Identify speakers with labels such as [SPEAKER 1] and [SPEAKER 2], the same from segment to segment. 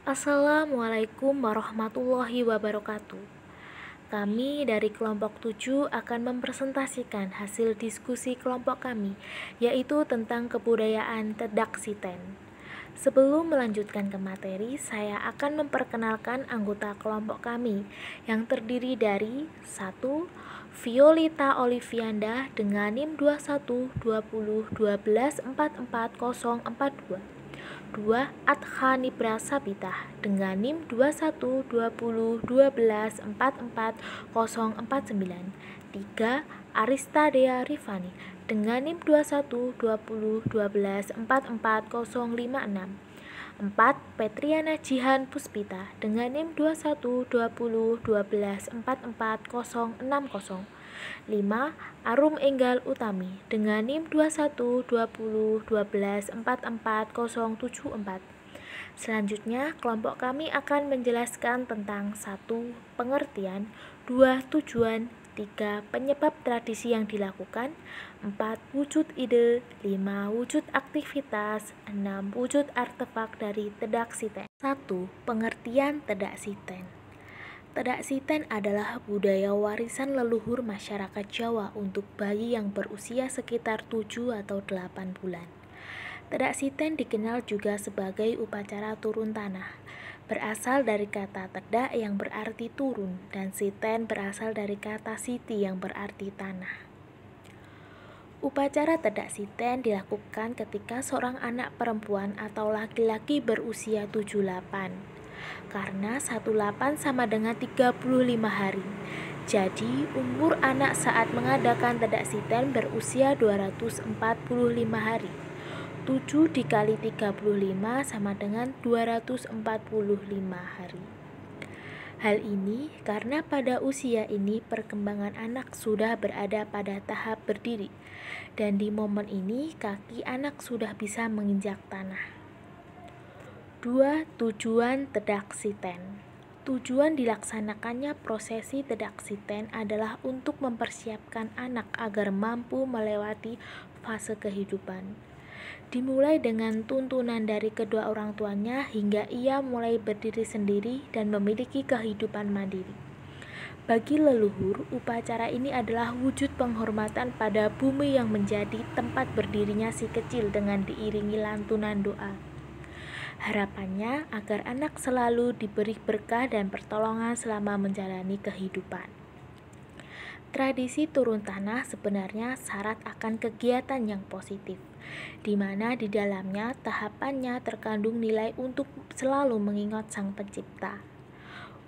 [SPEAKER 1] Assalamualaikum warahmatullahi wabarakatuh. Kami dari kelompok 7 akan mempresentasikan hasil diskusi kelompok kami, yaitu tentang kebudayaan Tedaksiten. Sebelum melanjutkan ke materi, saya akan memperkenalkan anggota kelompok kami yang terdiri dari 1. Violeta Olivianda dengan NIM 212012444042. 2. Adha Nibra Sabita dengan NIM 212012444049. 3. Arista Dea Rifani dengan NIM 212012444056. 4. Petriana Jihan Puspita dengan NIM 212012444060. 5. Arum Enggal Utami dengan NIM 212012444074. Selanjutnya, kelompok kami akan menjelaskan tentang 1. Pengertian, 2. Tujuan, 3. Penyebab tradisi yang dilakukan, 4. Wujud ide, 5. Wujud aktivitas, 6. Wujud artefak dari Tedaksiten. 1. Pengertian Tedaksiten. Tedaksiten adalah budaya warisan leluhur masyarakat Jawa untuk bayi yang berusia sekitar 7 atau 8 bulan. Tedaksiten dikenal juga sebagai upacara turun tanah. Berasal dari kata tedak yang berarti turun dan siten berasal dari kata siti yang berarti tanah. Upacara Tedaksiten dilakukan ketika seorang anak perempuan atau laki-laki berusia 78. Karena 18 sama dengan 35 hari. Jadi, umur anak saat mengadakan Tedaksiten berusia 245 hari. 7 dikali 35 sama dengan 245 hari. Hal ini karena pada usia ini perkembangan anak sudah berada pada tahap berdiri, dan di momen ini kaki anak sudah bisa menginjak tanah. 2. Tujuan Tedaksiten. Tujuan dilaksanakannya prosesi Tedaksiten adalah untuk mempersiapkan anak agar mampu melewati fase kehidupan. Dimulai dengan tuntunan dari kedua orang tuanya hingga ia mulai berdiri sendiri dan memiliki kehidupan mandiri. Bagi leluhur, upacara ini adalah wujud penghormatan pada bumi yang menjadi tempat berdirinya si kecil dengan diiringi lantunan doa. Harapannya agar anak selalu diberi berkah dan pertolongan selama menjalani kehidupan. Tradisi turun tanah sebenarnya syarat akan kegiatan yang positif, di mana di dalamnya tahapannya terkandung nilai untuk selalu mengingat Sang Pencipta.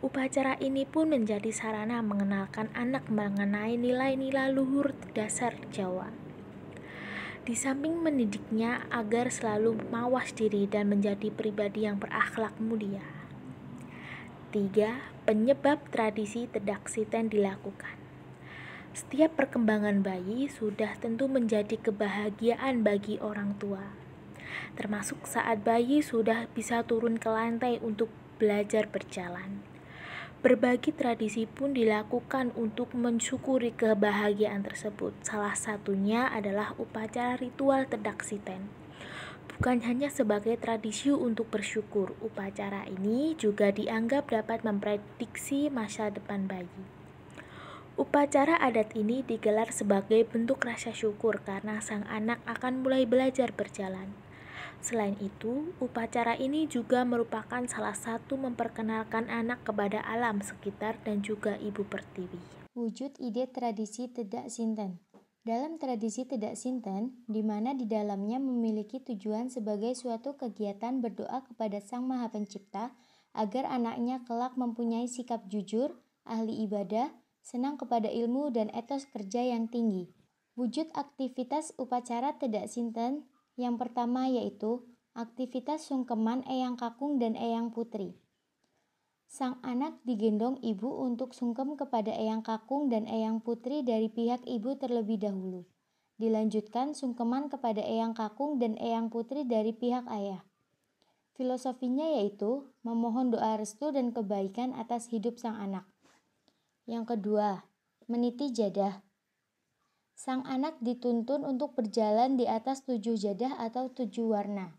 [SPEAKER 1] Upacara ini pun menjadi sarana mengenalkan anak mengenai nilai-nilai luhur dasar Jawa. Di samping mendidiknya agar selalu mawas diri dan menjadi pribadi yang berakhlak mulia. 3. Penyebab tradisi Tedaksiten dilakukan. Setiap perkembangan bayi sudah tentu menjadi kebahagiaan bagi orang tua, termasuk saat bayi sudah bisa turun ke lantai untuk belajar berjalan. Berbagi tradisi pun dilakukan untuk mensyukuri kebahagiaan tersebut. Salah satunya adalah upacara ritual Tedaksiten. Bukan hanya sebagai tradisi untuk bersyukur, upacara ini juga dianggap dapat memprediksi masa depan bayi. Upacara adat ini digelar sebagai bentuk rasa syukur karena sang anak akan mulai belajar berjalan. Selain itu, upacara ini juga merupakan salah satu memperkenalkan anak kepada alam sekitar dan juga Ibu Pertiwi.
[SPEAKER 2] Wujud ide tradisi Tedaksiten. Dalam tradisi Tedaksiten, di mana di dalamnya memiliki tujuan sebagai suatu kegiatan berdoa kepada Sang Maha Pencipta agar anaknya kelak mempunyai sikap jujur, ahli ibadah, senang kepada ilmu dan etos kerja yang tinggi. Wujud aktivitas upacara Tedaksiten yang pertama yaitu aktivitas sungkeman Eyang Kakung dan Eyang Putri. Sang anak digendong ibu untuk sungkem kepada Eyang Kakung dan Eyang Putri dari pihak ibu terlebih dahulu. Dilanjutkan sungkeman kepada Eyang Kakung dan Eyang Putri dari pihak ayah. Filosofinya yaitu memohon doa restu dan kebaikan atas hidup sang anak. Yang kedua, meniti jadah. Sang anak dituntun untuk berjalan di atas 7 jadah atau 7 warna.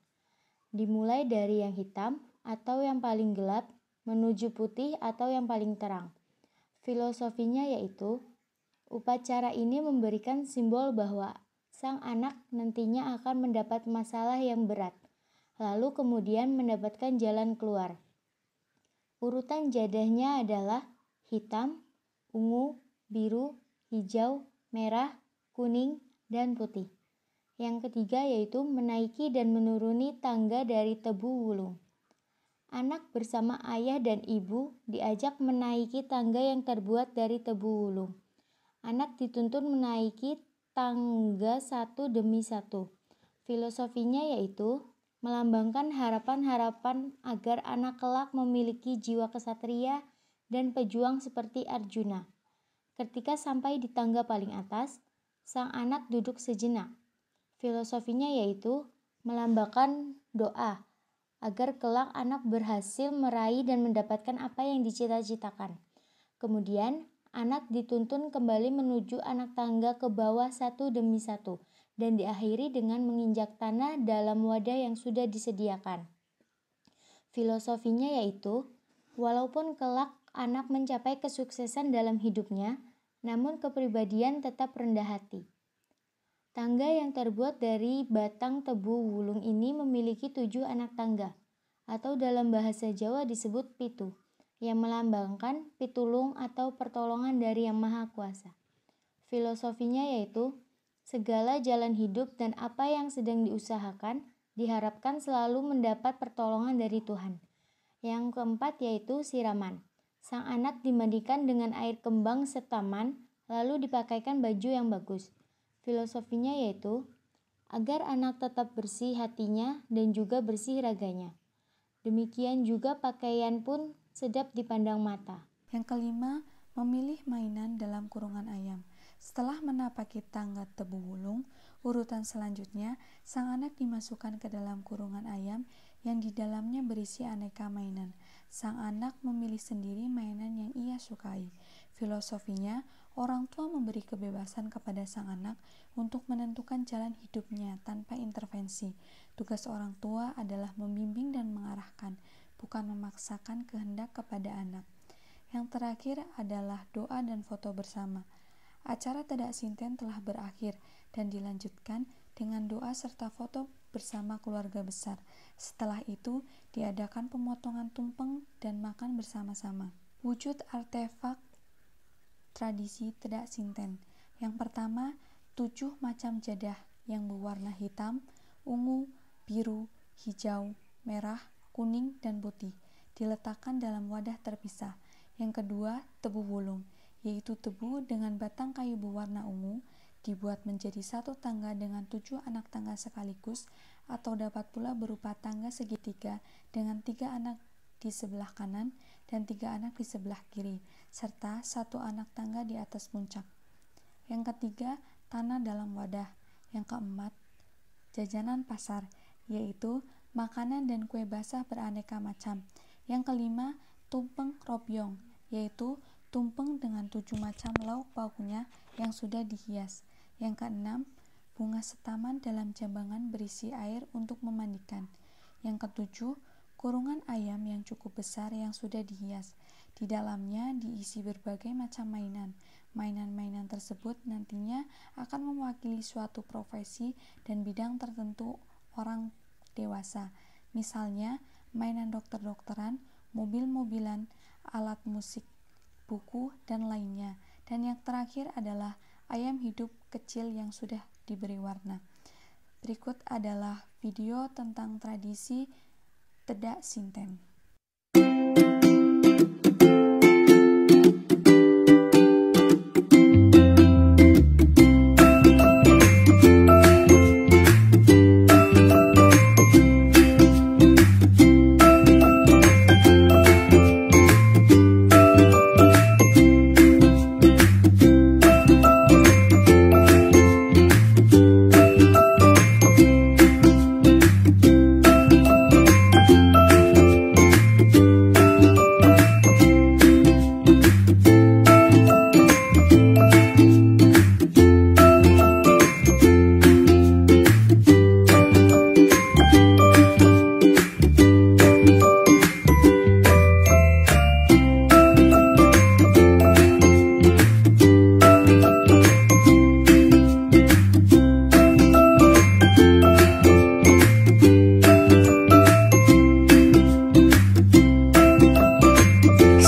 [SPEAKER 2] Dimulai dari yang hitam, atau yang paling gelap menuju putih atau yang paling terang. Filosofinya yaitu, upacara ini memberikan simbol bahwa sang anak nantinya akan mendapat masalah yang berat, lalu kemudian mendapatkan jalan keluar. Urutan jadahnya adalah hitam, ungu, biru, hijau, merah, kuning, dan putih. Yang ketiga yaitu menaiki dan menuruni tangga dari Tebu Wulung. Anak bersama ayah dan ibu diajak menaiki tangga yang terbuat dari tebu wulung. Anak dituntun menaiki tangga satu demi satu. Filosofinya yaitu melambangkan harapan-harapan agar anak kelak memiliki jiwa kesatria dan pejuang seperti Arjuna. Ketika sampai di tangga paling atas, sang anak duduk sejenak. Filosofinya yaitu melambangkan doa agar kelak anak berhasil meraih dan mendapatkan apa yang dicita-citakan. Kemudian, anak dituntun kembali menuju anak tangga ke bawah satu demi satu, dan diakhiri dengan menginjak tanah dalam wadah yang sudah disediakan. Filosofinya yaitu, walaupun kelak anak mencapai kesuksesan dalam hidupnya, namun kepribadian tetap rendah hati. Tangga yang terbuat dari batang tebu wulung ini memiliki 7 anak tangga, atau dalam bahasa Jawa disebut pitu, yang melambangkan pitulung atau pertolongan dari Yang Maha Kuasa. Filosofinya yaitu, segala jalan hidup dan apa yang sedang diusahakan diharapkan selalu mendapat pertolongan dari Tuhan. Yang keempat yaitu siraman. Sang anak dimandikan dengan air kembang setaman, lalu dipakaikan baju yang bagus. Filosofinya yaitu, agar anak tetap bersih hatinya dan juga bersih raganya. Demikian juga pakaian pun sedap dipandang mata.
[SPEAKER 3] Yang kelima, memilih mainan dalam kurungan ayam. Setelah menapaki tangga tebu wulung, urutan selanjutnya, sang anak dimasukkan ke dalam kurungan ayam yang di dalamnya berisi aneka mainan. Sang anak memilih sendiri mainan yang ia sukai. Filosofinya, orang tua memberi kebebasan kepada sang anak untuk menentukan jalan hidupnya tanpa intervensi. Tugas orang tua adalah membimbing dan mengarahkan, bukan memaksakan kehendak kepada anak. Yang terakhir adalah doa dan foto bersama. Acara Tedak Sinten telah berakhir dan dilanjutkan dengan doa serta foto bersama keluarga besar. Setelah itu, diadakan pemotongan tumpeng dan makan bersama-sama. Wujud artefak tradisi Tedak Sinten. Yang pertama, 7 macam jadah yang berwarna hitam, ungu, biru, hijau, merah, kuning, dan putih diletakkan dalam wadah terpisah. Yang kedua, tebu wulung, yaitu tebu dengan batang kayu berwarna ungu, dibuat menjadi satu tangga dengan 7 anak tangga sekaligus, atau dapat pula berupa tangga segitiga dengan 3 anak di sebelah kanan dan 3 anak di sebelah kiri, serta 1 anak tangga di atas puncak. Yang ketiga, tanah dalam wadah. Yang keempat, jajanan pasar, yaitu makanan dan kue basah beraneka macam. Yang kelima, tumpeng robyong, yaitu tumpeng dengan 7 macam lauk pauknya yang sudah dihias. Yang keenam, bunga setaman dalam jambangan berisi air untuk memandikan. Yang ketujuh, kurungan ayam yang cukup besar yang sudah dihias. Di dalamnya diisi berbagai macam mainan. Mainan-mainan tersebut nantinya akan mewakili suatu profesi dan bidang tertentu orang dewasa. Misalnya, mainan dokter-dokteran, mobil-mobilan, alat musik, buku, dan lainnya. Dan yang terakhir adalah ayam hidup kecil yang sudah diberi warna. Berikut adalah video tentang tradisi Tedak Sinten.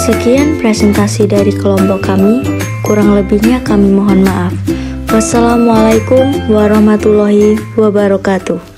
[SPEAKER 4] Sekian presentasi dari kelompok kami, kurang lebihnya kami mohon maaf. Wassalamualaikum warahmatullahi wabarakatuh.